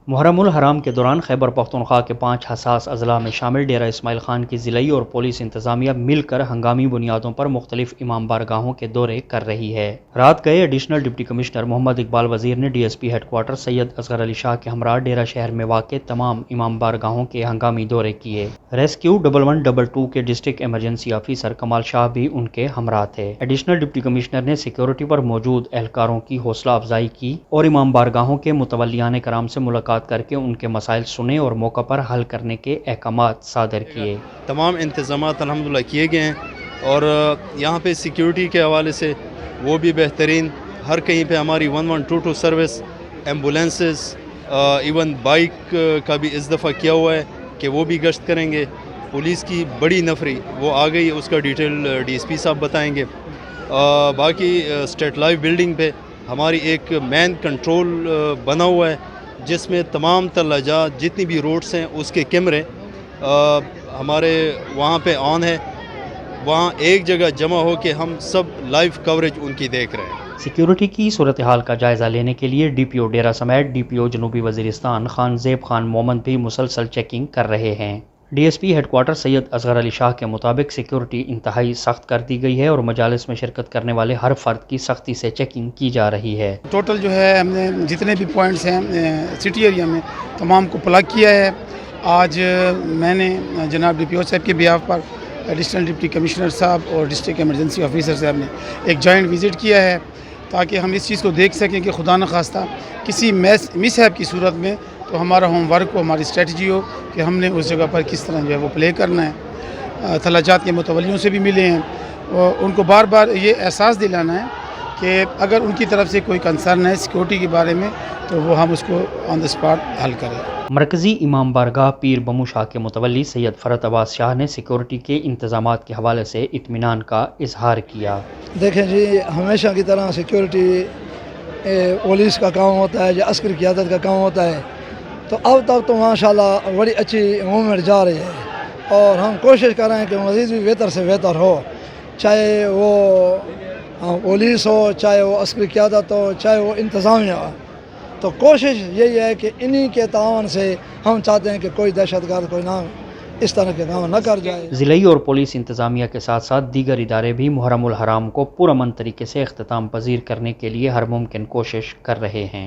محرم الحرام کے دوران خیبر پختونخوا کے 5 حساس اضلاع میں شامل ڈیرہ اسماعیل خان کی ضلعی اور پولیس انتظامیہ مل کر ہنگامی بنیادوں پر مختلف امام بارگاہوں کے دورے کر رہی ہے۔ رات گئے additional deputy commissioner Muhammad Iqbal Wazir نے D S P headquarters Syed Asghar Ali Shah کے ہمراہ ڈیرہ شہر میں واقع تمام امام بارگاہوں کے ہنگامی دورے کیے۔ ریسکیو 1122 کے ڈسٹرکٹ ایمرجنسی آفیسر کمال شاہ بھی ان کے ہمراہ تھے۔ ایڈیشنل ڈپٹی کمشنر نے سیکیورٹی پر موجود اہلکاروں کی حوصلہ افزائی کی اور امام بارگاہوں کے متولیان کرام سے ملاقات کر کے ان کے مسائل سنے اور موقع پر حل کرنے کے احکامات صادر کیے۔ تمام انتظامات الحمدللہ کیے گئے ہیں اور یہاں پہ سیکیورٹی کے حوالے سے وہ بھی بہترین، ہر کہیں پہ ہماری 1122 سروس، ایمبولینسز، ایون بائک کا بھی اس دفعہ کیا ہوا ہے کہ وہ بھی گشت کریں گے۔ پولیس کی بڑی نفری وہ آ گئی، اس کا ڈیٹیل ڈی ایس پی صاحب بتائیں گے۔ باقی اسٹیٹ لائف بلڈنگ پہ ہماری ایک مین کنٹرول بنا ہوا ہے جس میں تمام تلاجات جتنی بھی روڈس ہیں اس کے کیمرے ہمارے وہاں پہ آن ہے، وہاں ایک جگہ جمع ہو کے ہم سب لائیو کوریج ان کی دیکھ رہے ہیں۔ سیکیورٹی کی صورتحال کا جائزہ لینے کے لیے ڈی پی او ڈیرہ سمیت ڈی پی او جنوبی وزیرستان خان زیب خان مومند بھی مسلسل چیکنگ کر رہے ہیں۔ D S P headquarters Syed Asghar Ali Shah کے مطابق سیکیورٹی انتہائی سخت کر دی گئی ہے اور مجالس میں شرکت کرنے والے ہر فرد کی سختی سے چیکنگ کی جا رہی ہے۔ ٹوٹل جو ہے ہم نے جتنے بھی پوائنٹس ہیں سٹی ایریا میں تمام کو پلگ کیا ہے۔ آج میں نے جناب ڈی پی او صاحب کے بیاف پر ایڈیشنل ڈپٹی کمشنر صاحب اور ڈسٹرکٹ ایمرجنسی آفیسر صاحب نے ایک جوائنٹ وزٹ کیا ہے تاکہ ہم اس چیز کو دیکھ سکیں کہ خدا نخواستہ کسی مس ہیپ کی صورت میں تو ہمارا ہوم ورک ہو، ہماری اسٹریٹجی ہو کہ ہم نے اس جگہ پر کس طرح جو ہے وہ پلے کرنا ہے۔ تلاجات کے متولیوں سے بھی ملے ہیں اور ان کو بار بار یہ احساس دلانا ہے کہ اگر ان کی طرف سے کوئی کنسرن ہے سیکورٹی کے بارے میں تو وہ ہم اس کو آن دا اسپاٹ حل کریں۔ مرکزی امام بارگاہ پیر بمو شاہ کے متولی سید فرت عباس شاہ نے سیکورٹی کے انتظامات کے حوالے سے اطمینان کا اظہار کیا۔ دیکھیں جی، ہمیشہ کی طرح سیکورٹی پولیس کا کام ہوتا ہے یا عسکری قیادت کا کام ہوتا ہے، تو اب تک تو ماشاءاللہ بڑی اچھی موومنٹ جا رہی ہے اور ہم کوشش کر رہے ہیں کہ مزید بھی بہتر سے بہتر ہو، چاہے وہ پولیس ہو، چاہے وہ عسکری قیادت ہو، چاہے وہ انتظامیہ ہو۔ تو کوشش یہی ہے کہ انہی کے تعاون سے ہم چاہتے ہیں کہ کوئی دہشت گرد کوئی نہ اس طرح کے کام نہ کر جائے۔ ضلعی اور پولیس انتظامیہ کے ساتھ ساتھ دیگر ادارے بھی محرم الحرام کو پرامن طریقے سے اختتام پذیر کرنے کے لیے ہر ممکن کوشش کر رہے ہیں۔